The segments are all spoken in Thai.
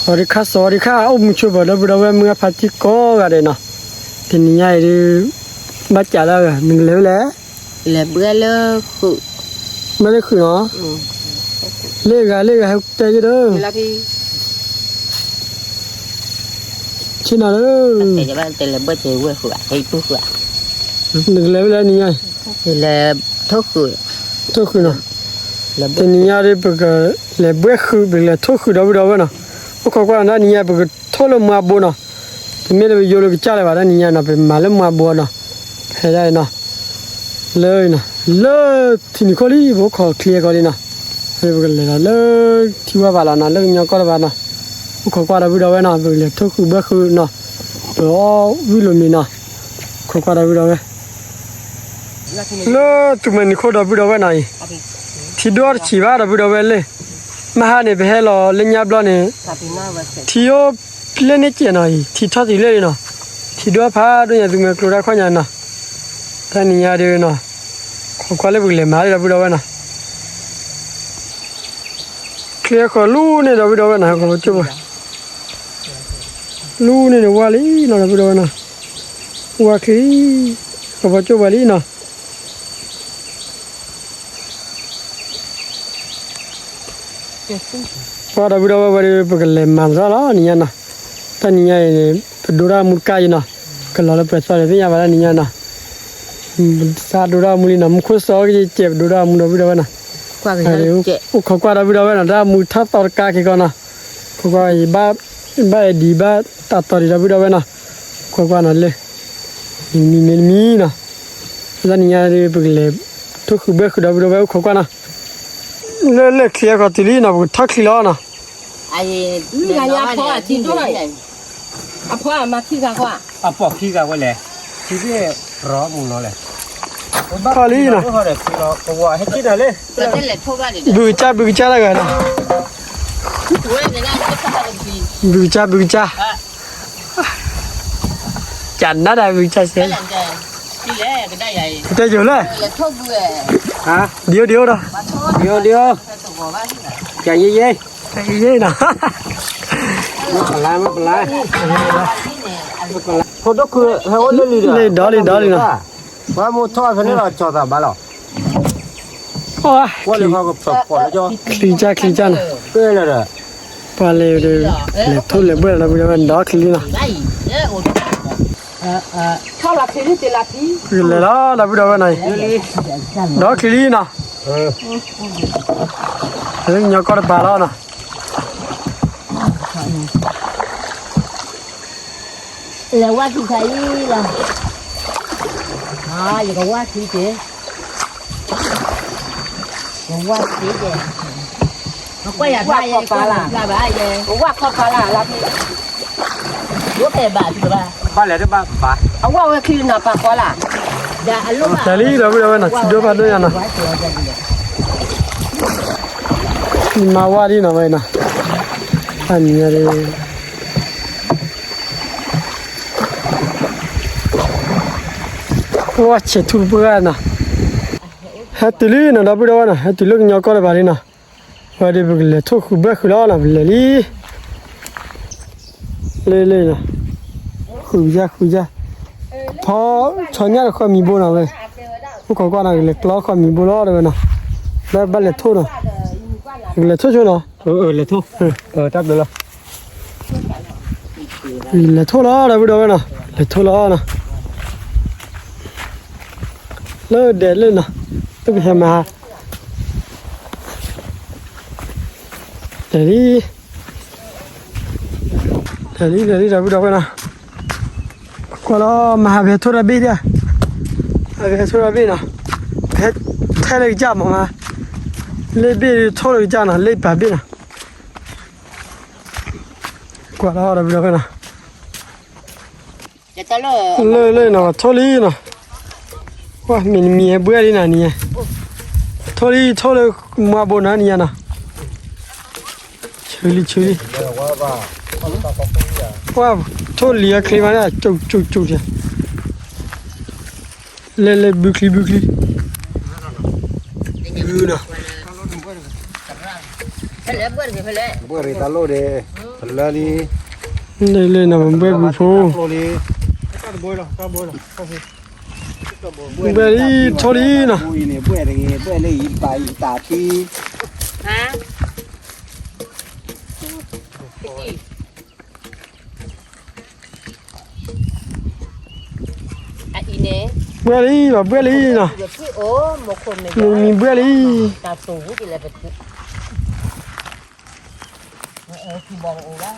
สวัสดีค่ะโอ้มุชบดบดเวมือพัชิโกกันเนาะทีนี้ไอ้บัจจาแล้วมึงเลี้ยวแล้วเบื่อเลยคือไม่ได้คือเนาะเลี้ยให้ใจเด้อชินาเด้อแต่จะว่าแต่เบื่อเจอเว้ยคือให้ปุ๊บมึงเลี้ยวแล้วนี่ไงทุกคือเนาะทีนี้ไอ้ปุ๊กเลี้ยเบื่อคือเลี้ยทุกคือดบเนาะพวกเขาว่านั่นนี่ไงปุ๊กทุลมาบัวเนาะที่ไม่ได้ไปโยนไปจ่ายเลยว่านั่นนี่ไงเนาะเป็นมาเล่มาบัวเนาะให้ได้เนาะเลยเนาะเลยที่นี่ก็รีบขอเคลียร์ก่อนเลยเนาะให้ปุ๊กเลยนะเลยที่ว่าบาลานะเลยยังก็ได้บานะพวกเขาว่าเราไปดูไว้เนาะปุ๊กเลยทุกคือเบื่อคือเนาะตัววิลมีเนาะเขาว่าเราไปดูไว้เลยทุกมันนี่เขาเราไปดูไว้ไหนที่ดอร์ชีว่าเราไปดูไว้เลยมาหาเนี่ยไปให้เราเล่นยับล้อเนี่ยที่โอเล่นเนี่ยเจ๋งหน่อยที่ทอดที่เล่นเนาะที่ดอร์พาด้วยอย่างตัวเมืองกรุงเทพขยันเนาะท่านี่ยาเดียวเนาะเขาควาเล่บุกเล่มาเราไปดูไว้เนาะเคลียร์ขอลู่เนี่ยเราไปดูไว้เนาะเขาจุ๊บลู่เนี่ยว่าลีเราไปดูไว้เนาะว่าคือเขาจุ๊บว่าลีเนาะพอเราไปดูว่าวันนี้พวกเรามาซ้อแล้วนี่นะท่านี่ยเป็นดูรามุกายนะก็เราเลยไปซ้อเลยที่ยาวันนี้นะซาดูรามุลีนะมุขสอกเจ็บดูรามุเราไปดูนะกว่ากันเจ็บเขากว่าเราไปดูนะรามุทับตอร์กาคิก่อนนะเขากว่าบ้าดีบ้าตัดตอร์เราไปดูนะเขากว่านั่นเลยมีนะท่านี่พวกเราทุกข์เบื่อคือเราไปดูเขากว่านะเลยเคลียร์กันทีนี้นะพวกทักขี้ล้อนะไอ้นี่ไงพ่อที่ด้วยพ่อมาขี้กันว่าพ่อขี้กันว่าเลยที่นี่ร้อนมึงเนาะเลยพอลีนะเขาเลยคือเราตัวให้กินอะไรบุกจ้าแล้วกันนะบุกจ้าจันน่าได้บุกจ้าเสียได้อยู่เลยฮะเดี๋ยวนะใจเย็นนะไม่เป็นไรคนก็คือให้วันนี้เลยดอลนะว่ามุดทอดคนนี้เราจอดบ้านเราว่าเลยเขาก็สอบก่อนแล้วจ้ะคลีจ้านะเพื่ออะไรพอเลยทุเรศเบื่อแล้วมันดอคลีนะเข้าหลับทีนี่ตีหลับทีเลยละเราไปดูวันไหนดอคลีนะเรื่องยากก็บาลานะแล้วว่าที่ใครล่ะอย่างกับว่าที่เจ๊ว่าที่เจ๊เขาก็อยากได้ยังปลาล่ะได้ยังว่าข้าวปลาล่ะรับรู้แต่บาทใช่ป่ะบ้านไหนได้บ้านบ้านเอาว่าคือหน้าปลาปลาล่ะอย่าอารมณ์แต่นี่เราไปดูวันไหนดูบ้านด้วยนะมาว่าดีนะไม่นะอันนี้เลยว่าเช็ดทุบกันนะฮัตตุลีนะดับเบิลวันนะฮัตตุลีก็ยังก็เลยบาลีนะว่าดีบุกเลยทุกข์เบื่อขึ้นแล้วนะเลยนะคุยจ้าพอชนเนี่ยเขามีบุญนะเว้ยพวกเขาก็นะเลยกล้าเขามีบุญแล้วเลยนะแล้วบ้านเลยทุกนะเลยทุกชั่วนะเลยทุกจับเลยละเลยทุกแล้วดับเบิลวันนะเลยทุกแล้วนะเลิกเด็ดเลยนะต้องไปทำมาเดี๋ยวนี้เราไปดูกันนะก็แล้วมาเวทุระบีเดียเวทุระบีนะเวทะเลจ้ามาเลบีทุระจ้านะเลบบีนะก็แล้วเราไปดูกันนะเลยนะทุลีนะว่ามีเบื่อดีนะนี่ทุลีมาบนนะนี่นะชุลีว่าทุลีอะคลีมาเนี่ยจุกเนี่ยเล่บุคลีดูนะเบื่อตาโลเด là đi นี่เลยนะมันเบื่อผู้ lô đi เบื่อดีทอดีนะ bùi này bùi này bùi này bài tả thi ฮะอ่ะอีเน่ เบื่อดีแบบเบื่อดีนะ เดี๋ยวพี่โอ้หมกคนเนี่ย มีเบื่อดี ตาสูงกี่เลยเป็นคือบอกโอ้ว่า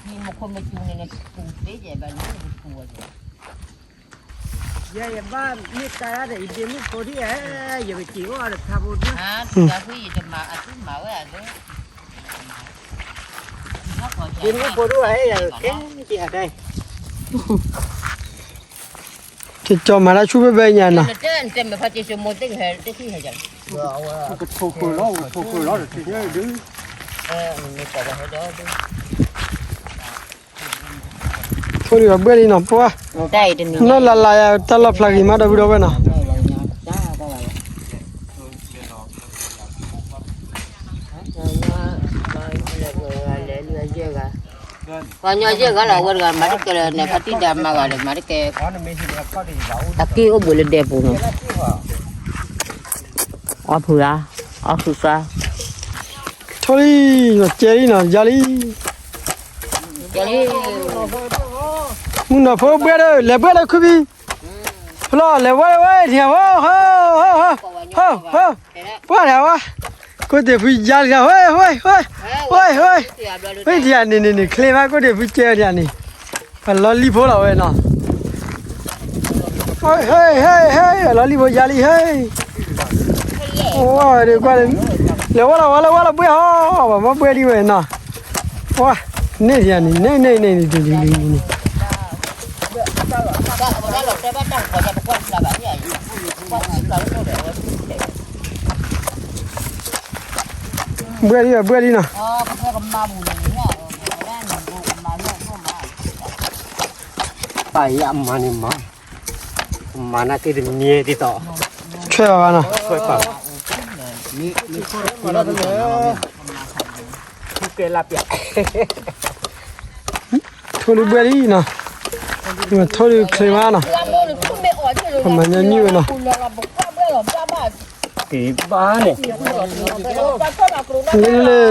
มีหมกคนมาจูในในปูเป๊ะใหญ่แบบนี้เป็นปูอ่ะ ya ya ba mi ta de de mi ko di ya be ki wa de tha bu di ฮะจะพี่จะมาอาทิตย์มาไว้อ่ะเด้อ de mi ko du ai ya ke ki a dai จะจอมาแล้วช่วยไปยันนะ เต้นเต้นแบบพอจะชมโมเต้นเหรอเต้นที่เหรอจัง ko ko lo de ti ya du ไม่แต่ว่าให้ดอดู ทอดีแบบเบื่อดีนะเพราะว่า ได้เดี๋ยวนี้ นั่นละลายตลอดพลังมาได้บุญเอาไว้นะ จ้าก็ว่าcòn nhớ chứ cái là quên rồi mà cái này phát đi đam mà gọi là mà cái có nó mới thì có đi dấu ta kia có bữa lên đẹp không ở phù ra ở phù sa ทอดีเจดีนะยาลี cho đi มึงน่ะพอเบื่อเลยเลยเบื่อเลยคุบีพลอเลยว้ยเดี๋ยวว้าวเฮ้ยแล้ววะก็เดี๋ยวพี่ยาลีเฮ้ยเดี๋ยวนี่เคลมาก็เดี๋ยวพี่เจอเดี๋ยวนี่ลอลี่พอแล้วเว้ยนะเฮ้ยลอลี่พอยาลีเฮ้ยโอ้ยเดี๋ยวก็เลยว่าเบื่อมาเบื่อดีเว้ยนะว้านี่เดี๋ยวนี่ดู เบื่อดีนะ phải âm mà niệm mà na cái đừng nhẹ đi tỏ ช่วยเอานะ phải bảo mi nó nữa thu kê lạp vậy ทอดีเบื่อดีนะนี่มันทอดีเคลมานะมันยังนิ่วนะ cái ba này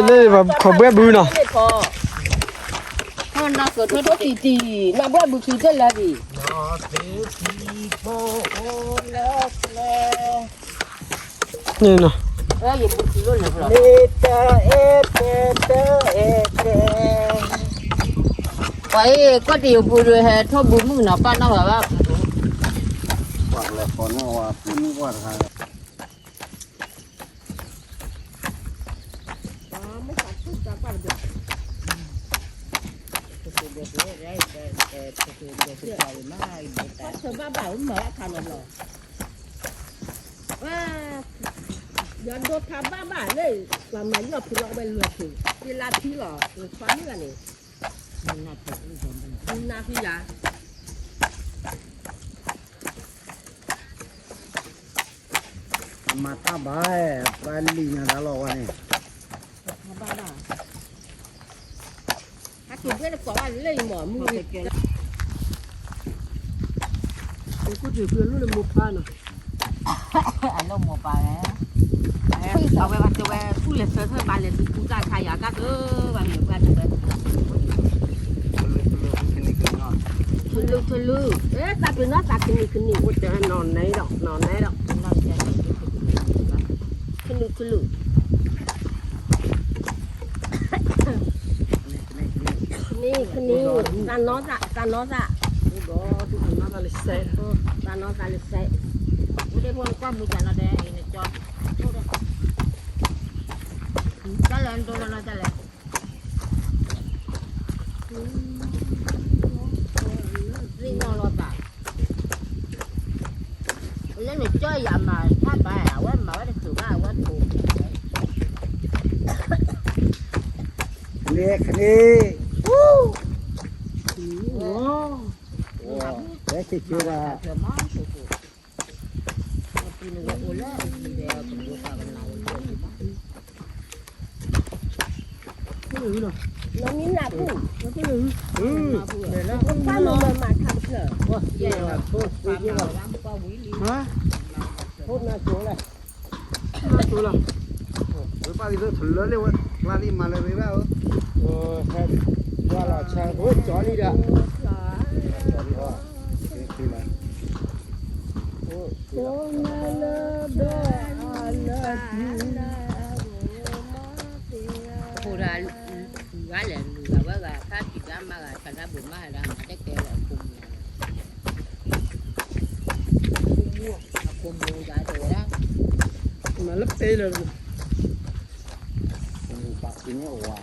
เลยแบบขอเบื่อบูนะ nó cứ thôi đó thì mà bữa bữa khi thế là gì nó thế thì bố lẽ นี่นะ đó gì bữa khi luôn là leta vậy có điều bữa rồi hè thôi bữa mừng nó ba nó bảo ba hoặc là có nó hòa phun qua là ba bảo mở thành rồi giờ đốt tháp ba bà đây là máy ngập thì nó bên lượt thì đi la thi lò rồi xoắn nữa này na thi giá mà ta bài bài lì nhà đã lo này ba bà hát chụp cái có ai lấy mỏ mua cáiก็ถือเพื่อนรู้เลยหมดบ้านนะ anh đâu một bà đấyเอาไปวันจะไปผู้เลี้ยงเธอบ้านเลี้ยงผู้จ่ายขายยากันบ้านเลี้ยงบ้านจะไปทะลึเอ๊ะตาเป็นน้าตาขึ้นนี่ว่าจะนอนไหนดอกนอนจะทะลึนี่ขึ้นนี่ตาน้องอะตาลิเซ่ไม่ได้พูดความรู้จักเราได้ไอ้เนี่ยจอดจะเล่นตัวเราจะเล่นรีนอนรอตาเล่นเนี่ยเจออย่ามาถ้าไปว่ามาว่าจะถือว่าถูก nè nè đấy thì chưa là น้องมิ้นหนาผู้ แล้ว ก็ป้าลงมาทำเถอะ เยอะโทษปีนี้ก็ ฮะ โทษน่าโจ้เลย ตัวละ หรือป้าที่เธอถลเลยว่าปลาที่มาเลยไม่รู้แค่ว่าเราใช้โอ้จอนี่เด้อจอนี่ว่าคืออะไรโอ้ ผู้ราว่าแหละหรือว่าถ้าติดมากคณะบุญมากแล้วจะแก่แล้วคุมดูได้ตัวแล้ว มาลับเตะเลย ปลาที่นี่ว่า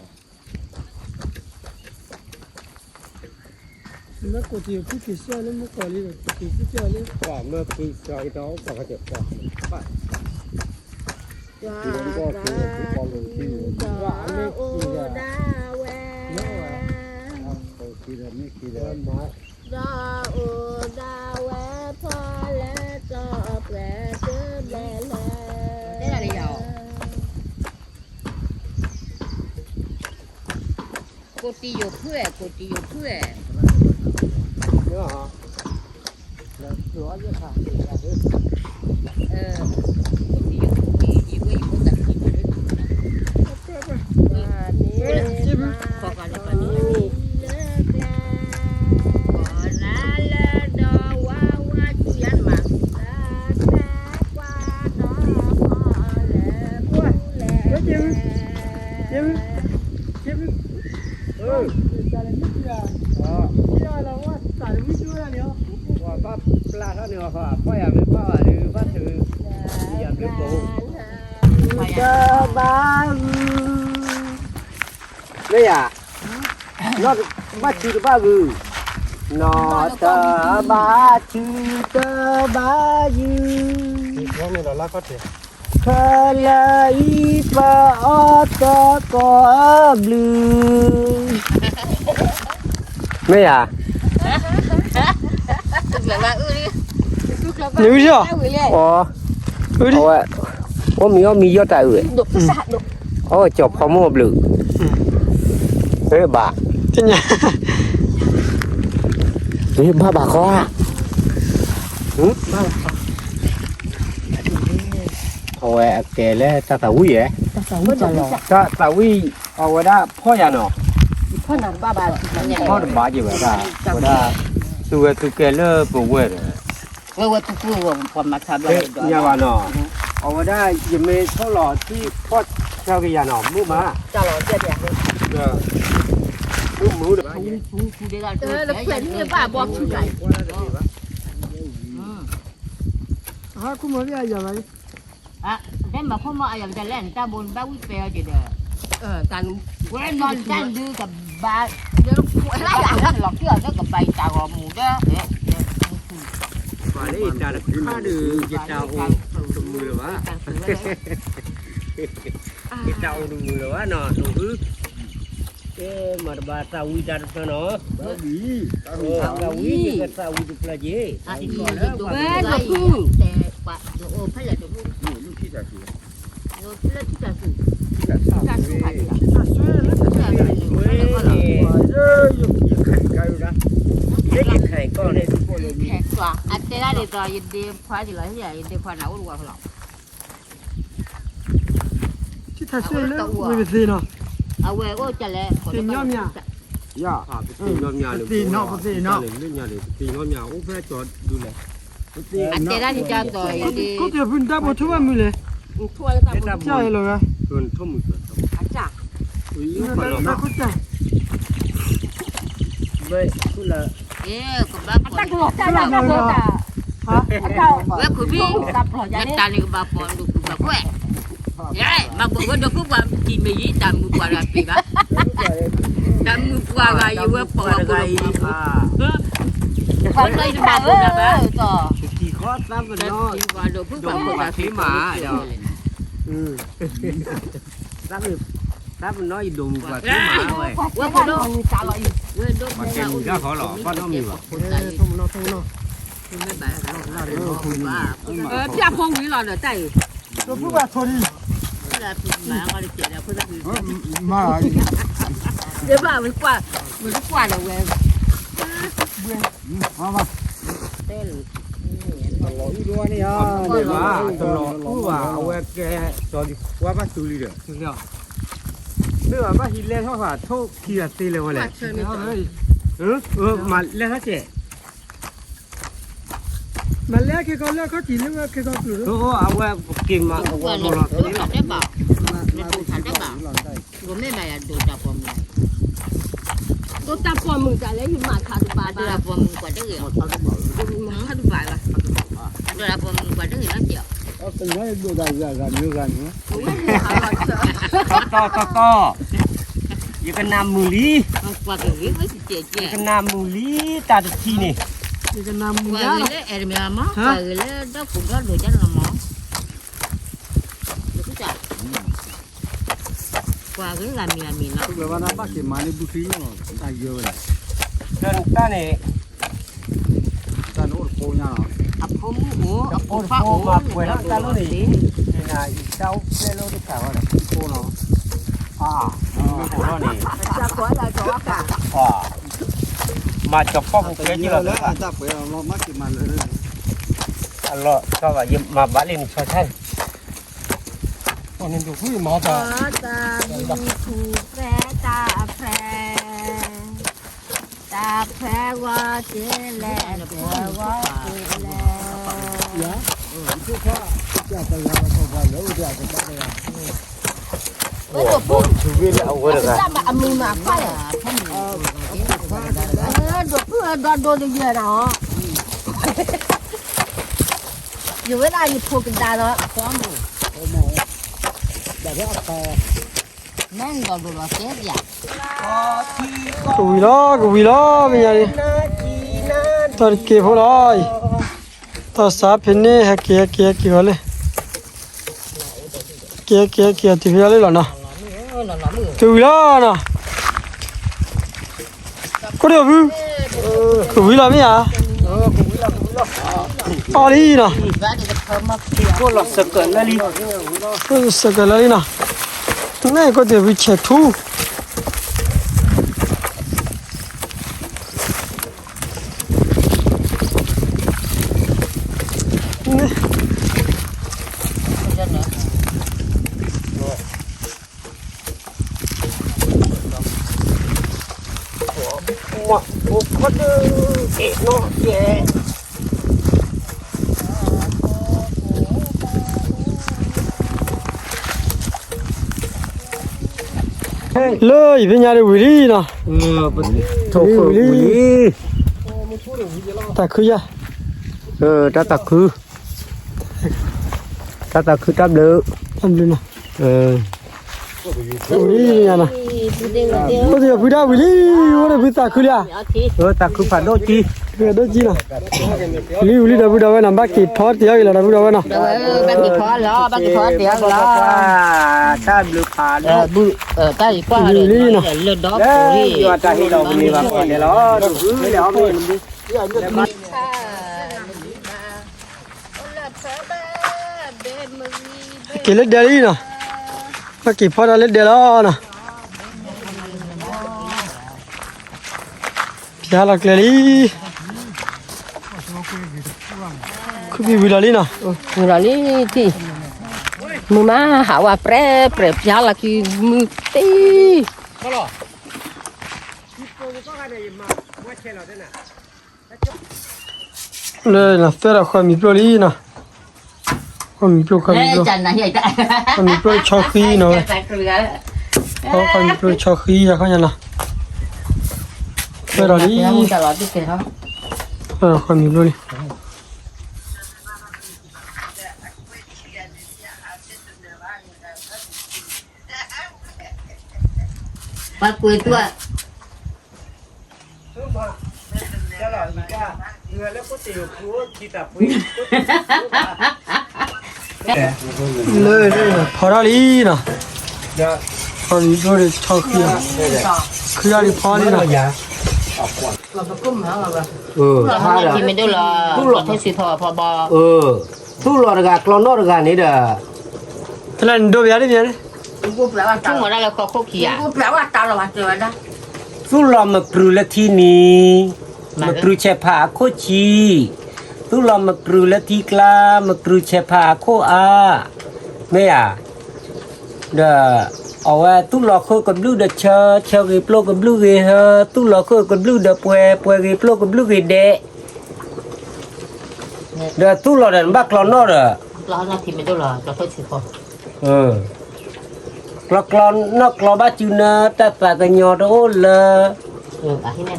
แล้วกูที่ผู้ที่เสียแล้วมันก่อนเลยกูที่ผู้เสียเลย ว่าเมื่อปีจอยดอกก็จะว่าป้าที่นี่ก็คือผู้กองที่ว่าไม่กี่เดือนกี่เดือนไม่กี่เดือนมา ดาโอดาแวพอและจอบแหวนเจอแม่แล้วได้อะไรอ่ะกูตีอยู่เพื่อ เนี่ยฮะแล้วตัวจะขาดอะไร กูตีอยู่อีกกูตัดที่มาด้วยขอการปฏิบัติว่าป้าปลาท่านเนี่ยว่าป้าอยากเป็นป้าหรือป้าถืออยากเป็นปูจะบ้าเนี่ยอ่ะนอดบ้าชื่อบ้าบือนอตาบ้าชื่อตาบ้ายืว่ามีเราลักก็เถอะคลายป้าอตะกอบลือไม่อ่ะ牛叫，哦，我没有米要带味，哦，叫泡沫不了，哎爸，真的，哎爸好啊，爸，好哎，给了打胃哎，打胃，我da破呀喏，พ่อหนังบ้าบ้า 破的麻就完了，我da，都给了不胃的。ว่าทุกคนพอมาทำอะไร ยาวนอเอาว่าได้ยังไม่เท่าหล่อที่พ่อเช่ากันยานอมู่มา จะรอเจ็ดอย่างนี้ มู่มูเด้อ ผู้เดียวกันแล้วเพื่อนที่บ้าบอกชื่ออะไร 啊，กูมาเรียกยังไง อ่ะแต่มาพ่อมาอย่างจะเล่นตาบนบ้าวิเปียจีเด้อการเว้นนอนจันดื้อกับบ้าเดี๋ยวไล่หลอกเที่ยวแล้วกับใบตาหอมหมูเด้อ ว่าได้ตาข้าดื้อจะเจ้าโอ้สมือวะจะเจ้าดูมือวะเนาะดูคือมาบาตาวิจารณ์เนาะตาวิจะตาวิจะพลาเจ อ่ะอีกคนนึงดูแต่ว่าโอ้พันละดูลูกที่จะซื้อลูกที่จะซื้อจะซื้ออะไรอ่ะ 啊，所以那个 เว้ยอยู่ขันกันอยู่นะเด็กขันก็เลยทุกคนเลย แขกกว่าอันเตล่าเดี๋ยวยินดีพอดีเลยที่ยินดีพอหนาวรู้ว่าหรอ ที่ทัศน์เลยไม่เป็นสิเนาะ เอาไว้ก็จะแล้ว ย่าตีน้ำยาเลยตีน้ำตีน้ำเลยเล่นยาเลยตีน้ำยาโอ้แพ้จอดดูเลย อันเตล่าที่จะต่อยดี ก็จะพูดได้บ่ทั่วมือเลย ทั่วแล้วก็ ใช่หรอครับ ส่วนทุ่มส่วน อาจารย์ อุ้ย ไม่ คนละ ไม่ นะ เข้าใจ ไม่คุณละ ก็บ้าปอนตั้งตัวจ้าบ้าปอนจ้าฮะว่าคุณพี่ยันตานี่ก็บ้าปอนดูคุณบ้าแควยัยมาบอกว่าดูคุณบ้ากินไม่ยี่ตามมือปวดอะไรบ้าตามมือปวดอะไรอยู่ว่าปวดอะไรคนเลยบ้าปอนบ้าต่อ กี่ข้อตามกันเนาะ ว่าดูคุณบ้าปวด ตามน้อยดมกว่าที่หมาเว้ย ว่าคุณดูจ้าลอยว่าดู มาเต็มก็เขาหล่อก็ต้องมีว่ะ ทุ่มเนาะทุ่มเนาะ ไม่บ้าพี่อาพงวิหล่อเด้อใจ ตัวผู้ว่าทน แล้วมาก็เลยเจ็บแล้วเพื่อนคือ มา เดี๋ยวบ้ามันกว่าเลยเว้ย มา เต้น อีดัวนี่อ่ะเดี๋ยวว่าตลอดกูว่าเอาไว้แกจอดีว่ามาสูลีเด้อเนี่ยเรื่องว่าหินเล่นเท่าว่าโทษขี้อะตีเลยว่าเลยมาเล่นฮะเจ๊ มาแล้วแค่เขาแล้วเขาจีนแล้วแค่เขาอยู่ โอ้เอาไว้กินมา ว่าเนี่ยดูขัดได้เปล่าเนี่ยดูขัดได้เปล่ากูไม่มาดูจับผมเลย 都打光门在那里嘛，他都 มา 爸 ดู 爸 ละ，ผมกว่าจะเหลือ 他都爸了。 ดูละผมกว่าจะเหลือเดียว เป็นไงดูได้กันอยู่กัน 我们是好好吃。 ก็อยู่กันน้ำมูลี กว่าจะเหลือไม่สิเจ๊เจ๊ กันน้ำมูลีตาตะทีนี่ นี่ก็นำมือก ว่า ยา เลยเอ็มยามอกว่าเลยดอกผมก็ดูจังละมองดูจ้ะกว่าเลยลามีนะ ทุกวันนั้นป้าเก็บมาในบุฟเฟ่ต์ตายเยอะเลยเดินตาเนี่ยตาโน้ตโคญ่า อ่ะผมโอ้อ่ะผมฟ้า โอ้ โอ้ มาป่วยแล้วตาโน้ตนี่นี่นะอีเจ้าเล่โลที่ขาวอะไรโอ้เนาะโอ้นี่ 下锅来做饭。 มาจับป้องเกลือแล้วจับไปเรามากินมันเลยอัลลอฮ์ก็ว่ายิมมาบ้านนี่ชอบใช่ตอนนี้ดูคุยมาจ้ะ 我的路途在大牌，大牌我进来，牌我进来。我就不 ชูวิทย์เอาไว้เลย 咱们阿妹嘛快了，都不多的热闹。有为哪里破个大了？ แม่งก็ดูละเสียอย่าง กูวิล้อเป็นยังไงตอนเก็บหัวลอยตอนสาเพนเน่ฮะเกี่ยวเลยเกี่ยวที่พี่เลยหรอนะกูวิล้อนะกูเดี๋ยวกูวิล้อไม่อ่ะอ๋อนี่นะ ก็หลอกสกัดแล้วนี่ ก็สกัดเลยนะนี่ก็เดี๋ยววิเชทูมาโอ้ก็เอ๊ะเนาะแย่ เลยเป็นยังไงวิลีนะ โทษวิ แต่คือยะ ตาคือตับเด้อ ทำเลยนะ วิลีเนี่ยนะ 不对不对， ก็เดี๋ยวพี่ได้วิลีวันนี้พี่ตาคือยะ ตาคือผ่านโดจี เดี๋ยวจีนะวิลีเดี๋ยวพี่ได้ไว้นะบ้ากี่พอดเดียวอีกแล้วพี่ได้ไว้นะ บางทีพอแล้วบางทีพอเดียวแล้ว ตาบลูผ่าน บุตาอีกว่าเลยเลือดดอก เอ้ นี่ ยว่าตาให้เรามีมาก่อนเดี๋ยวเราดูไม่ได้เอาไปมันดิ กี่เล็ดเดียวนี่นะบ้ากี่พอดเล็ดเดียวแล้วนะพี่ฮาลักเลยคือพี่วิลาลีนะ 我里的，木马好啊，漂了去木地。 เลยนะเฟรความมีโปรลีนะความมีโปร จันนะเฮ้ยจ้ะ ความมีโปรช็อกกี้เนาะเขาความมีโปรช็อกกี้อะเขาอย่างน่ะเฟรลี ตลอดที่เกิดเขา ความมีโปรลี ปลาคุยตัว เลยนะพอลีนะความมีโปรช็อกกี้คืออะไรพอลีนะ ที่ไม่ได้หรอทุกสิพอบ ทุลอร์กากลอนอร์กานี่เด้อ แล้วดูแบบนี้เนี่ย ช่วงวันนั้นเราเขาขี้อ่ะ 我不要我打了，我这完了。ตู้รอมากรูละที่นี้มากรูเชพาโคชีตู้รอมากรูละที่กลามากรูเชพาโคอาไม่อ่ะเด้อเอาไว้ตู้รอโคกับลูเดเชกีโปลกับลูเกเฮตู้รอโคกับลูเดป่วยกีโปลกับลูเกเดเด้อตู้รอเดินบักรอนอเด้อ lo nó thì mình đâu là cho tôi chỉ có กลอนนอกกลอบ้าจูนะแต่ปากกันยอดโอ้เลย à thế này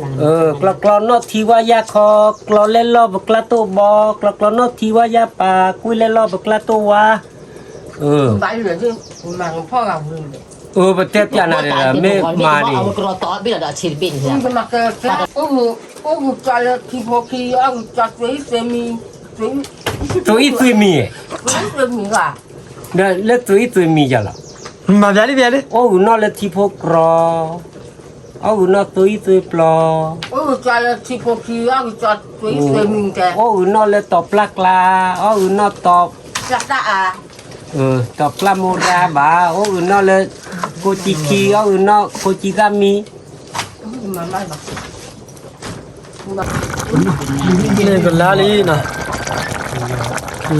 là กลอนนอกทีว่ายาคอกลอนเล่นรอบบกลาโตบอกลอนนอกทีว่ายาปากุยเล่นรอบบกลาโตวาbãi lửa chứ màพ่อเราเลย ประเทศยานาเดไม่มาดิ เอากระต่อbiết là đã chỉ bên rồi มันมาเกิดโอ้โหใจละทีพอคีอ่ะจัดไว้เซมี ตัวอีตุยมี เซมีว่ะ เด้อเล็กตัวอีตุยมีจ้ะล่ะ มาဗျာလေးဗျာလေး โอ้นอเลทีพกรอเอานอตัวอีตุยปลอ โอ้ใจละทีพอคีอ่ะจัดไว้เซมีแก โอ้นอเลตอบปลากลาเอานอตอบ จัดตาอ่ะ ตอบปลาโมราบาโอ้นอเลโกจิคีเอานอโกจิกามิ มาไม่มา นี่ก็ลาลีนะ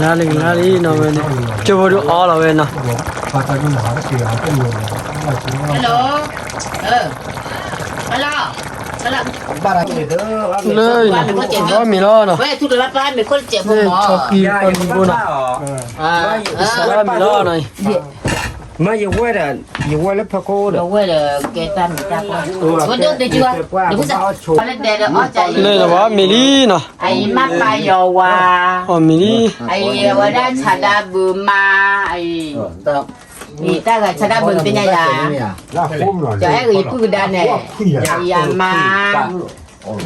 ลาลีนะเว้ยကျဘတို့အားလာပဲနော် hello hello hello เลยတော့မီလောနော် vậy thu được bắt mình con trẻ นี่ không ช็อก mỏ กี้คนဘူးနော် တော့မီလောနော် มาอย่าว่าแต่อย่าว่าแล้วพะโคเด้อ đâu quay là cái tan người ta qua vẫn được chưa đừng có sợ có lên đây là ó chạy လေတော့မီလီနော် ai mắt bay yo wa ဟောမီလီ ai wa da chada bu ma ai ni ta ga chada bu tin ya ya 那后面 cho ai người cứ đa này ya ma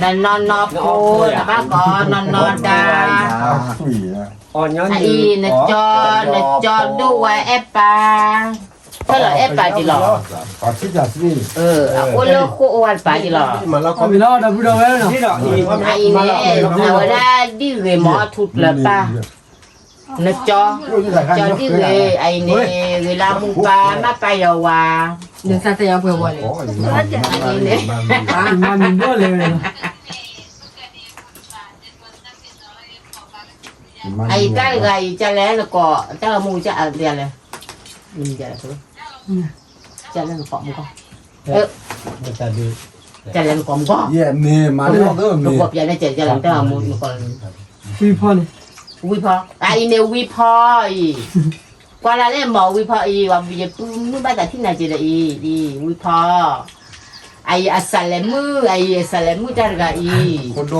nên non po là bác con non da อ่อนย้อน ai nè cho đu wa epa thế là epa gì lọ 把指甲是 ô lô cô oan pa gì lọ မီလောတော့ဘူးတော့ပဲနော် นี่ดอกอี ai nè nào ra đi người mỏ thụt là pa nó cho đi người ai nè người làm pa má pa yo wa เดี๋ยวซาจะยังเผื่อวันเลย ai nè မမီတော့လေနော် ai ta gầy cha lẽ là cọ ta là mua cha ở tiền này mình cha là thôi cha lẽ là cọ mua con มันจะดี cha lẽ là cọ mua con 也没嘛了都 nó 没 cọp cha lẽ cha lẽ ta là mua con ဖီဖော်နေ vi pho ai nè vi pho qua là lấy mỏ vi pho y và bây giờ nu ba ta thích nào chỉ là y vi pho ai asalemu cha là y 好多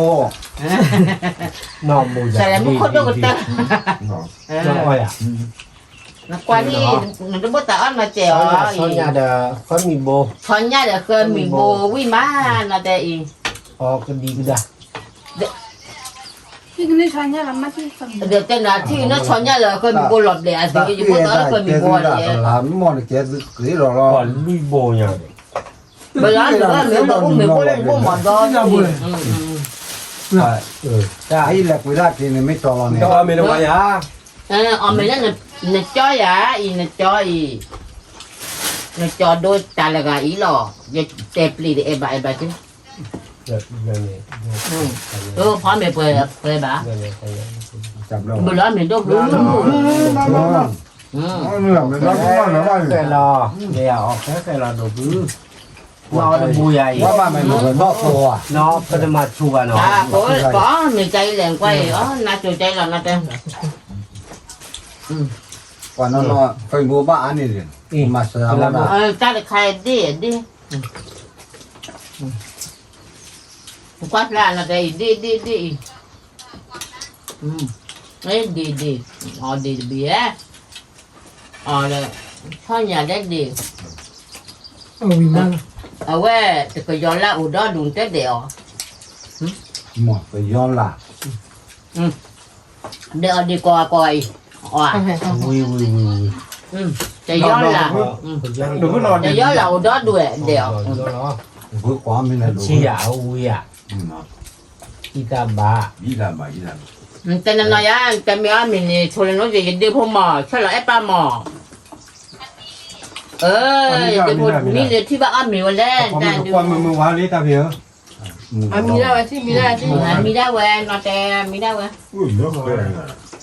นอมูจะ salemu kho đâu có ta น้อยอ่ะ nó qua đi nó bớt ta ăn mà chèo ซอนยาเดอเขามีโบ thôi nha được cơn mình bồ vi má nó đây ออกก็ดีก็ได้ được tên là thì nó cho nha là cơn mình bồ lọt để thì cái bữa đó cơn mình bồ vậy làm món cái cái gì rồi ก่อน lo ลุยโบอย่าง bây giờ mình bồ lên bồ mòn đó จ้า ai là quý là thì mới cho lo ก็ này ไม่ต้องมาอย่า mình nó cho ya nó cho đôi ta là gà ý lò giờ tẹp lì để em bà chứ เดี๋ยวนี่ phó mẹ về bà chậm đâu bữa đó mình đâu đúng mình nó cũng nó เคยรอเดี๋ยวออกแค่เคยรอดูบื้อรอดูบุยใหญ่ ว่าบ้านมันเหมือนพ่อครัว เนาะก็จะมาชัวเนาะ có mình chạy liền quay na chuột chạy là na tên ก่อนนั้นเราเคยบัวบ้านนี่ดิมาสามวัน ta được khai đi quát ra là đây đi đấy đi đi bía là thôi nhà đấy đi ဟိုဝီမ ở quê thì cái gió là ở đó đúng tết đèo หมดไปย้อนละ đèo đi coi coi วุย chạy gió là ดูก็นอน chạy gió là ở đó đuổi đèo เพื่อความมีอะไรดู เชียวุยอ่ะอีตาบา อีหลาบ้าอีหลา tên là nói á tên mẹ mình thôi nó về đi phong mỏ sao là ép ba mỏ เดี๋ยวนี่เดี๋ยวที่บ้านมีวันแรก ผม แต่ มี ดู ความมือวาลีตาเพียว มีได้ที่มีได้ที่ มีได้แหวนมาแต่มีได้แหวน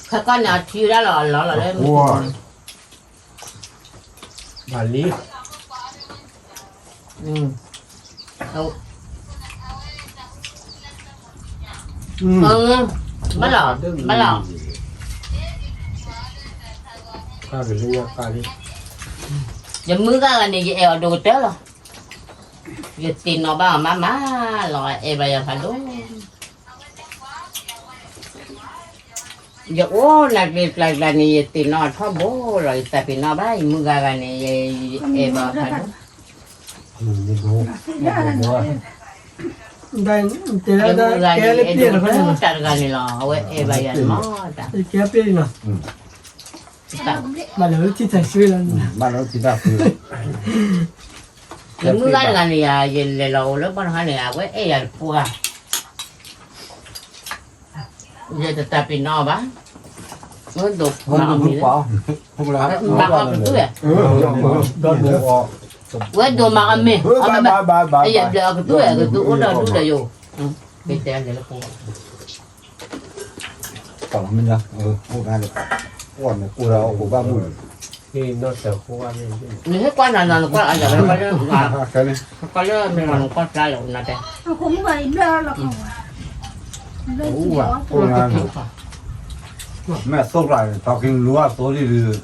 เขาก็หนาทีได้หรอเลย วาลี เอาไม่หรอกไม่หรอก ข้าเป็นเรื่องการนี้ giờ mưa cái này giờ eo đồ té rồi giờ tiền nó bao má rồi em bây giờ phải đúng giờ ô là việc là này tiền nó thoát bố rồi tại vì nó bay mưa cái này em bao phải đúng ได้เจอ giờ ได้ mưa cái แกเลย này เปลี่ยนแล้ว em đồ cái này là em bây giờ nó แกเปลี่ยนนะมาเลยที่ใส่ชื่อแล้ว บ้านเราที่ได้คือ giờ mưa cái này giờ là lâu lắm bao hai này với em là phua giờ tại vì nó bán nó đục พวก mà พวก gì เปล่า đó พวกเรา bà con cứ vậy โดนมือออก với đồ mà ăn mì บ้าบ้าบ้าบ้า bây giờ cái túi uống đâu túi đầy vô cái tên này nó không ต่อมันนะพวกนั้นเลยอ้วนกูเรากูบ้าบุญ นี่นอกจากคู่ว่านี่ nếu hết quan là quan ở giờ nó có cái này có mình là con trai rồi nè đây cũng vậy đó là không ủ à cô là mẹ sốt lại tao kinh lúa số đi được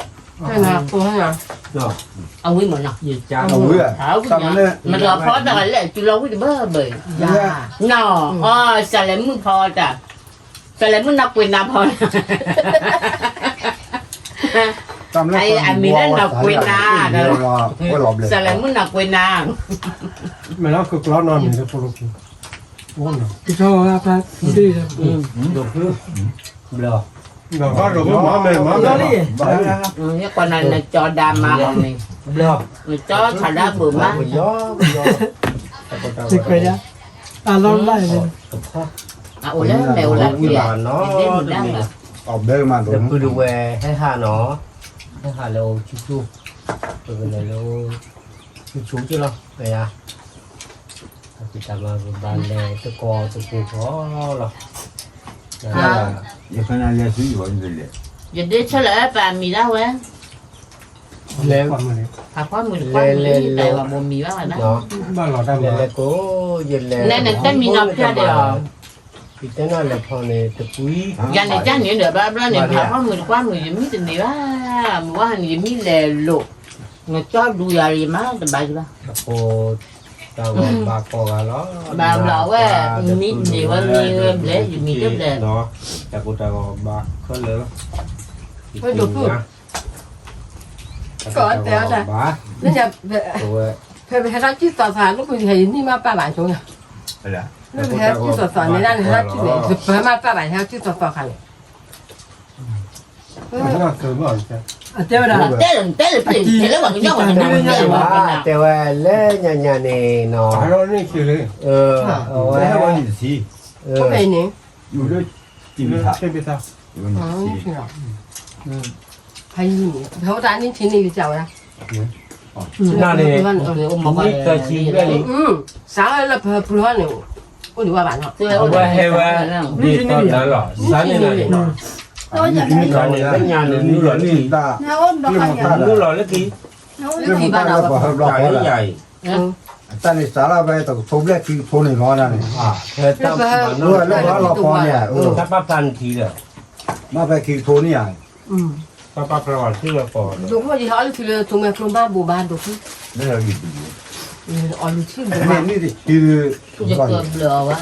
hay là cô hay là ông quý mình nè ยี่จ้า tao vui à thảo sao mà lên mình là phó ta lại chú lâu cái bơ bời nó sao lại muốn phó ta sao lại muốn nạp quyền nạp phó sao lại muốn nạp quyền nào ไม่แล้วคือร้อนนอนอยู่ในโปรตีนอ้วน ที่เขาว่าพระชื่อ ดูคือเบลอเดี๋ยวก็ดูหมาแม่หมา ตอน แม่ นี้ cái con này là cho đam mà này เบลอ người cho thằng đá bự má ย่อ จะเคยได้ร้อนไล่เลย à ủa lớn đều là như kìa là nó đến mình đang là ở đây mà được đúng cứดูแวให้หาเนาะให้หาเราชูๆเป็นอะไรเราชูๆchứ đâu này à kita mah balik teko teko lah giờ cái này là suy yếu như vậy giờ đi cho lẽ bà mì đâu á lên bà có mình qua mì tại bà mua mì bác là đó đó ba lò đang lên cố giờ lên nên là cái mì ngọt ra đều thì cái này là phần này từ quý giờ này chắc những đứa bà này bà có mình qua mình mì tình này á mua hàng mì lè lộ nó cho đuôi gì má tầm bà gì ba cô tao bà cô gà đó bà lọ á mì gì quá mì lẽ gì mì tiếp lè đó chả cô tao bà có lớn Ôi, được không? Có téo ra. bà nó giờ rồi phải phải ra chứ tòa phản lúc mình thấy như mà ba bạn chỗ nhà là nó phải ra chứ tòa phản này đang ra chứ để phải mà ba bạn theo chứ tòa phản này nó sớm rồi chứ เจ้าดา té là tiền thế là bằng nhau mà nó té là bà tao lên nhà nhà này nó nó đi kêu lên cái này là gì có về nèอยู่ด้วยจิมถะ cái biết sao อยู่นี่ hay gìเขาร้านนี้ที่นี่ไปเจ้าอะ nào này ông mà biết cơ chi cái gì sáng là phở phở này ôi đi qua bạn họ qua hay qua đi con đã lọ sáng này này tôi giờนี่ đây เราเนี่ย cái nhà này như là นี่ gì ตา nó ôm đó hay giờ như là cái gì nóเรื่องของตาเราบอกเรา dài แล้ว dài ตาในสาระไปตกทุบแรกคือโทนี่ร้อนนะนี่ thế tao mà รู้ nó แล้วว่าเราพอเนี่ย các bác ăn thì được มาไปคือโทนี่อ่ะ các bác phải chứ là phò đúng rồi thì họ thì là tụi mình không ba bù ba được chứ นี่เราอยู่ ở lúc trước นี่ดิคือ giờ cơm lừa quá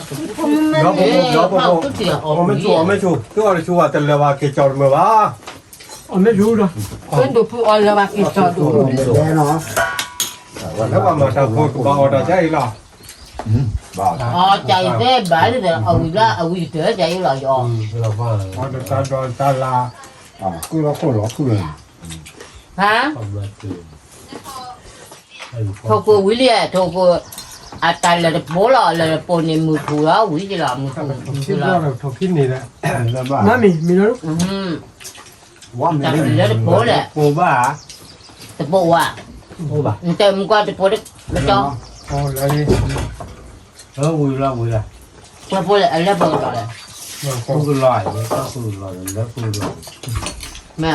nó không có tiền ổnไม่ชัวร์ไม่ชัวร์ตัวอะไรชัวร์แต่ละว่าเกจอดมาว่า ไม่รู้หรอก quên đồ phụ ở là bạc ít cho đồ แน่เนาะ ถ้าว่ามาทำคนบ้าเอาแต่ใจหรอ บ้า chạy thế bả thì ông thế chạy là do เราว่าเอาแต่ตาดอนตาลา อ่าคือเราคนหลอกคือ hả ความรักคือ thôi cô quý liệt thôi cô à tại là bố là bố này mười phù đó quý gì là mười คิด phù ว่า là เราถูกคิดนี่แหละ แล้วบ้า น้ามีนะลูก ว่ามัน tại เล่น vì đó là bố là โอ้บ้า tập bộ à แต่มึงก็จะพูดแล้วจ้อง โอ้แล้วนี่อุ้ยละ พูดอะไรเบอร์ต่อเลย กูลอยก็กูลอยแล้วกูลอย แม่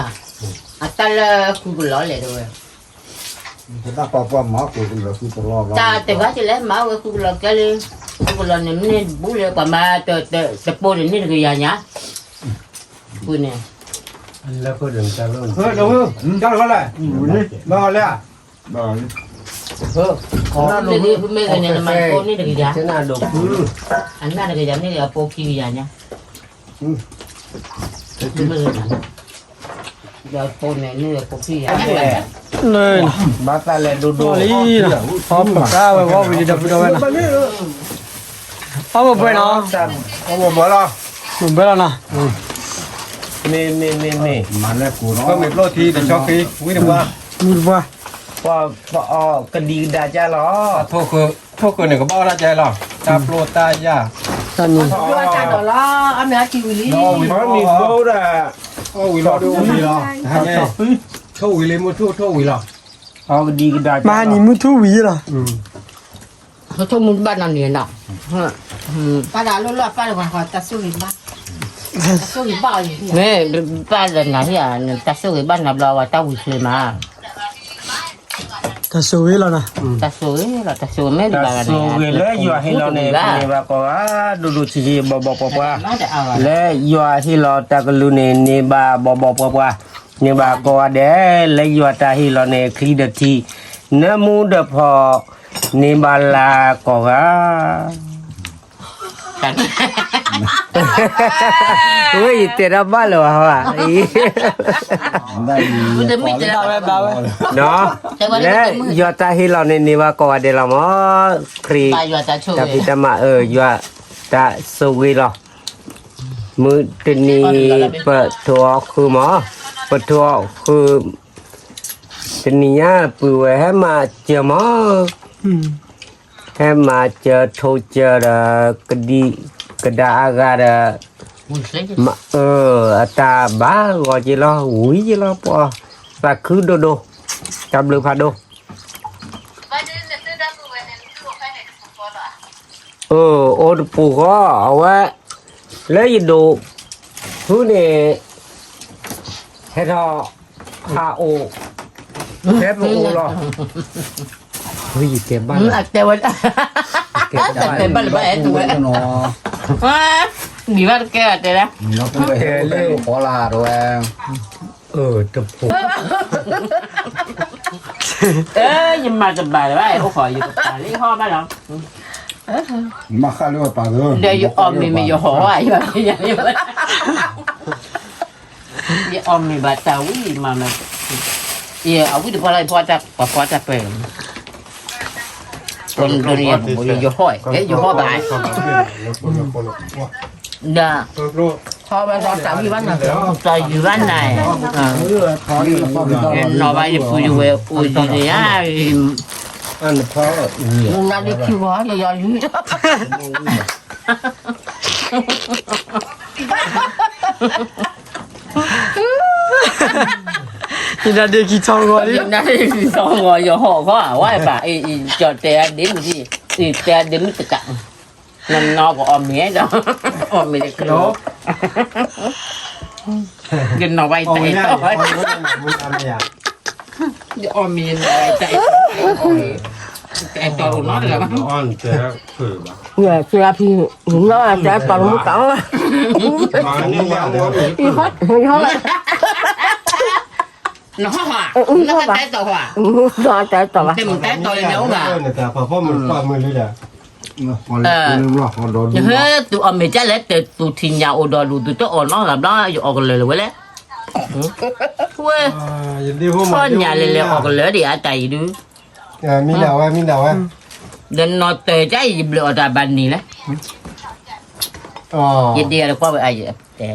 อัตราคุณก็ล้อเลยด้วย ถ้าป้าหมากูแล้วกูจะรอ ตาแต่ว่าจะเล่นมาว่าคุณล้อแกเลยคุณล้อเนี่ยมันบุ้เลยกว่ามาแต่พูดนี่คือยาเนี้ยพูดเนี่ย แล้วก็เดินจะเริ่ม เฮ้ยดูจ้าเขาเลยมาเลยอ่ะ ไม่ได้ไม่ได้เนี่ยมันพูดนี่คือยา เจ้าหน้าดก อันนั้นคือยานี่คือพูดคือยาเนี้ยไม่ได้เดี๋ยวพูดเนี่ยนี่พูดคือยา เลยนะ บ้าตาเลยดู ตัวนี้นะพอปากกาไว้ว่าวิดีโอวิดีโอไว้นะเอาไปเนาะ เอาบ่ละ หนุ่มไปแล้วนะ นี่ มันแล้วกูเนาะ ก็มีโปรตีนแต่ช็อกกี้วิ่งว่า มือว่า พอกระดีดาจ้าหรอ โทษคือเนี่ยก็บ่ละใจหรอตาโปรตายา ตอนนี้ Dua tak ada lah. Ambil hati Willy. มันมีโบดอ่ะ โอ้ยรอดูวีรอฮะเนี่ยโชว์วีเลยมุโชว์วีรอ เอากระดีกระดา มานี่มุทุวีล่ะ เขาทุ่มมุนบ้านนั่นเนี่ยนะ Pada lu lah pada kau tak sulit bah. Tak sulit bah ni. เนี่ยบ้านเลยนะที่อ่ะตัดสู้กับบ้านนับเราว่าต้องวิ่งมา แต่สวยแล้วนะ ตัดสู้เราตัดสู้ไม่ได้บ้าน สูงเลยอยู่ให้เราเนี่ยว่าก็ว่าดูชีบอกว่า น่าจะเอา และอยู่ให้เราตะกลุเนี่ยบ้าบอกว่าเนี่ยบ้าก็ว่าเด้และอยู่ตาให้เราเนี่ยคลีดทีนมูดพอเนี่ยบ้าละก็ว่า กัน เฮ้ยเตระบ้าเหรอวะ ได้ มันจะไม่จะ บ้าไว้บ้าไว้ เนาะและอยู่ตาให้เราเนี่ยว่าก็ว่าเดละมั้งคลี ไปอยู่ตัดสู้ tapi sama juga tak suwi lah. Mungkin ni petua ku mah. Petua ku teninya puwe macam mah. อืม Macam toja kedi kedagar มุนเส้น ata ba gọi je lah, ui je lah po. Pak ku dodo. Kam lu phado. Ô phụ có ở lấy đồ thứ này hết họ hạ ô hết ô rồi cái gì kẹp ba แต่ว่าแต่บ้านบ้านตัวดีมากแกแต่ละ nó cũng về lên khó là rồi tập phụ ยังมาจะบ่ายว่าโอ้ขออยู่กับตาลี่ห้อบ้านเรา mà khai luôn bà rồi เดี๋ยวอยู่ออมมีอยู่หออ่ะอยู่อย่างนี้อยู่ออมมีบาตาวิมามาเอาวิธีพออะไรพอจะเป็นคนโดนอยู่ห้อยอยู่ห้อบ่ายน่ะพอไปตอนสาวอยู่บ้านน่ะตอนอยู่บ้านไหนนอไปอยู่เนี่ย ăn pháมึงนั่นได้คิวว่าอย่าอยู่นี่น่าเด็กกี่ช่องก่อนดิ นั่นได้สองงอยห่อเขาว่าป่ะจอดแต่เดี๋ยวสิแต่เดี๋ยวมันจะกัดนั่นนอกก็ออมเมียจ้ะออมเมียคือกินนอไปใจต่อออมเมียใจแต่ตัวน้อยเลยมั้ง ăn thế khử bà Dạ, chưa thì nó là trẻ còn muốn cỡ. mà nếu mà muốn Đi hết, đi hết. น้องห่อแล้วก็แต่ตัวห่อ Rồi trẻ tỏ. แต่มึงแต่ตัวเดียวป่ะ แต่พอมันความมือเลยอ่ะ còn lên lo còn đóเฮ้ยตัวอเมริกาเล็กแต่ตัวทิ้งยาอุดรดูตัวอ่อนน้องแบบนั้นอยู่ออกเลยเว้ยเลยเว้ย ยินดีพ่อ พ่อ มา nhàเลยออกเลยดิอาใจดู มีดาวไว้มีดาวไว้ เดินนอนเตะใจยิบเลยอดาบันนี่แหละ อ๋อ ยินดีเลยกว่าไปไอ้แต่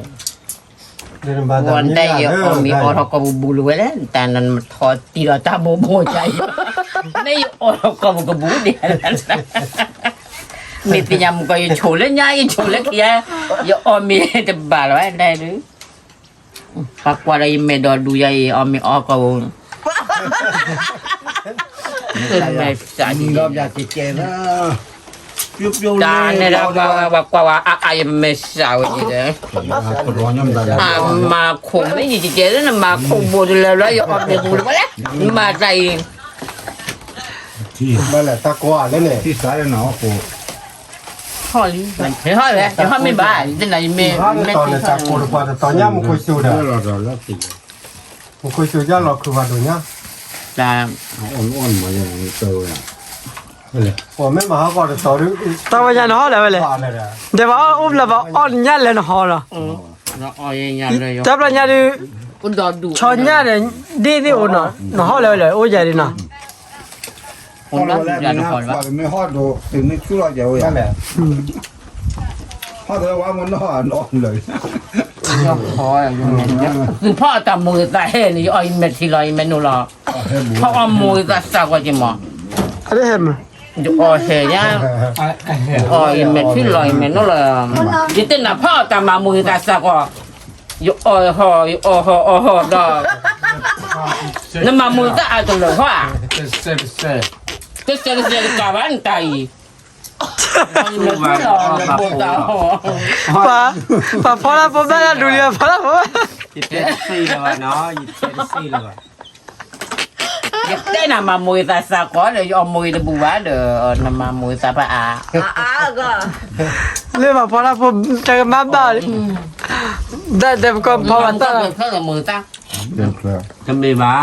เดินบ้าน วันได้ยอมีออกก็บูเลยเลยแต่นั้นทอตีเราตาโบโบใจนี่ออกก็บูเดียวนี่ตียามก็ยังโชว์เล่นยายังโชว์เล่นกี้ยอมีจะบาดไว้ได้หรือปักว่าอะไรไม่ดอดูยาอมีออกก็ ไม่ใช่ มีรอบอยากเจ๊นะยุบยุบ จานเนี่ยเราว่าไอ้ไม่ใช่วันนี้ ร้อนย่ำได้ มาคงไม่ดีเจ๊นะมาคงบนแล้วอย่าออกเดี๋ยวดูแล้วมาใจ ที่ มาแหละตะกัวเลยเนี่ย ที่สายหนาวโอ้ ห่อเลยเฮ้ยห่อเลยเดี๋ยวห่อไม่บ้าจะไหนไม่ ถ้าในตอนเนี่ยจากโคตรกว่าแต่ตอนนี้มันคุยสูด เดี๋ อ่ะ ยวเราแล้วติด มันคุยสูดยากหรอกคือว่าตัวเนี้ย จาน อ่อนๆมาอย่างนี้เจออ่ะ ผมไม่มาหาก่อนแต่ตอนนี้ ตะวันยันห่อเลยเว้ยเลย ผ่านเลยนะ เดี๋ยวว่าอุ้มแล้วว่าอ่อนยันเลยนะห่อละ เราเอาอย่างเลย จับแล้วยันดิ คุณดอดู ชอนยันเนี่ยดีโอ้เนาะนะห่อเลยเลยโอ้ยดีนะ คุณดออย่าดูก่อนว่า ไม่ฮอดดูถึงไม่ชั่วเดียวอย่าง นั่นแหละ ฮอดเลยว่ามันนอนเลย พออย่างนี้คือพ่อตามือตาเฮนี่อ้อยเม็ดที่ลอยเมนูละพ่อเอามือตาสักว่าจะมา อะไรเห็นมั้ย อยู่อ้อยเฮียอ้อยเม็ดที่ลอยเมนูละยิ่งแต่หน้าพ่อตามามือตาสักว่าอยู่อ้อยห่ออยู่อ้อยห่อดอกนั่นมามือตาเอาตัวเลยว่าจะกลับบ้านไตป้าพอละผมได้ดูเลยพอละผม ยิบเจ็ดสี่เลยว่ะเนาะยิบเจ็ดสี่เลยว่ะ ยิ่งแต่หน้ามามือตาสักว่าเดี๋ยวเอามือตะบัวเดี๋ยวน้ำมามือตาปะอาก็ เลยมาพอละผมจะมาบ้าได้เดี๋ยวก็พอวันตา เท่ากับมือตา เดี๋ยวครับ ก็ไม่บ้า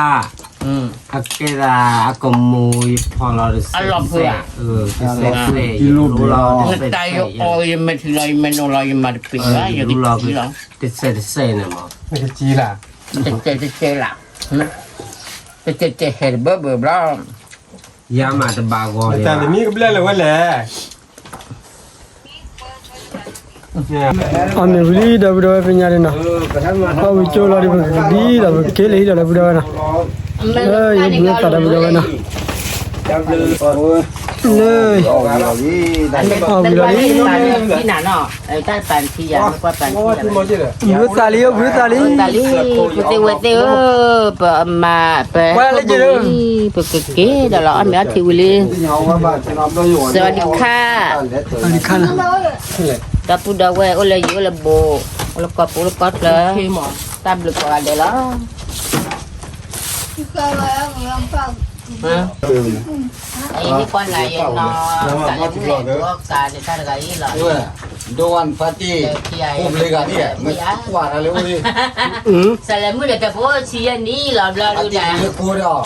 Ừ. Akira akomoy polars. Alam ko yan. Tayo o yung may tulay may nulay yung maripin ka. Yung ito lang. Tse naman. ไม่ใช่จีล่ะ Tse lang. Tse herba bla. Yama at bago. แต่เดี๋ยวนี้ก็เปลี่ยนเลยว่าแหละอันนี้วิธีดับดับเป็นยังไงนะเอาวิจารณ์อะไรบ้างดีดับเคลียร์ดับดับนะยังบุญตาดับดับนะเลย เอาวิลาลีที่ไหนเนาะไอ้ใต้ปันที่ยาไม่กว่าปันที่ยา บุญตาลีบุญตาลี ตาลีพุทธิวเตอมาเปิดเปิดเก๋เดี๋ยวเราอันนี้ทิวลีสวัสดีค่ะ อันนี้ขัน แต่พูดเอาไว้โอ้เลยอยู่เลยโบโอ้เลยกอดโอ้เลยกอดเลยตามลูกกอดเดี๋ยวละไอ้นี่คนไหนเนาะแต่ยังไม่ได้บอกสารในการอะไรหรอก Doan Fatih. Publik ni kuat ada lagi. สารมือเด็กแต่พวกชี้นี่หล่อหล่อดูนะ Ko dah.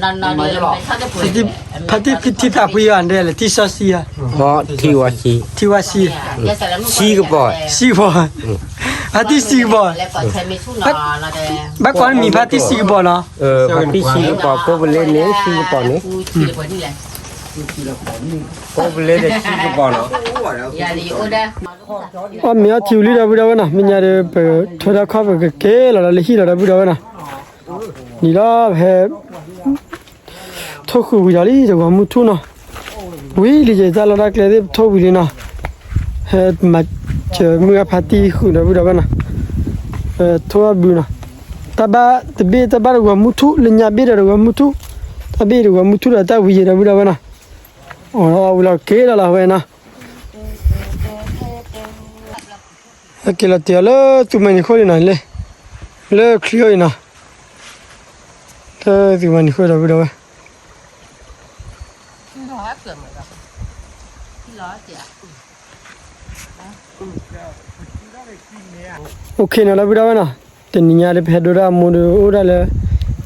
นั่นนั่นนี่ไม่ชอบจะพูด ที่พัดที่พิธีตาพุยอันเดียเลยที่ซาซีอะ เพราะที่ว่าชี ที่ว่าซี ชี้ก็บ่อย ซีบอลพัดที่ซีบอล แล้วก็ใช้ไม่สู้นอนนะแต่ บ้านก่อนมีพัดที่ซีบอลเนาะ พัที่ชีก็บอกก็เล่นนี้ชีก็บอกนี้ ชี้เลยนี่แหละ ก็เล่นชีก็บอกเนาะ อย่าลีโอเด้ อ๋อมีอาทิวลีดับดับนะมีอะไรไปทัวร์ข้าวไปเกลอะไรเลยฮีดับดับนะนี่ละเฮ้ทุกคนวิจารณ์จะว่ามุทุนะวิลิเจตาลรักเลยทุกวิลีนะเฮ้มาเจอมือพัดที่คุณดับดับนะทัวร์บุนะตบ้าตบีตบ้าว่ามุทุลิญญาบีระว่ามุทุตบีระว่ามุทุระตาวิจดับดับนะอ๋อเอาละเกลอะไรเว้ยนะAquela tia lá, tu me dijo na le clio na. Ta tu me dijo la vida. Okay na la vida na. Tenia le pedora modo ora le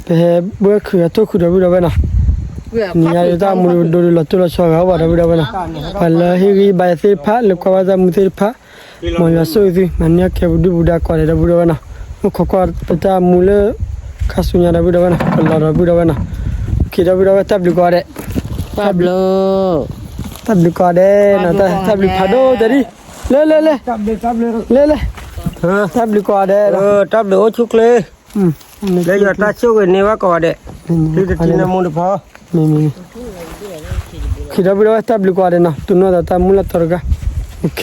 pe bua khu to khu da vida na. Nia le ta modo do la to la so ga wa da vida na. Pala hi gi ba se pha le kwa za mu se pha. มอยาสวยสิมันเนี่ยแค่บุบุดาก่อนเลยบุดานะมุขกว่าตามูลข้าสุญญาบุดานะพลาดบุดานะคิดบุดาตับลูกก่อนตับลูกก่อนนะตับลูกพัดโอ้ตรีเล่ตับลูกก่อนตับลูกชุกเลยเลยอย่าตัดชุกนี่ว่าก่อนที่จะกินน้ำมันพอมีคิดบุดาตับลูกก่อนนะตุนว่าตามูลตรกะโอเค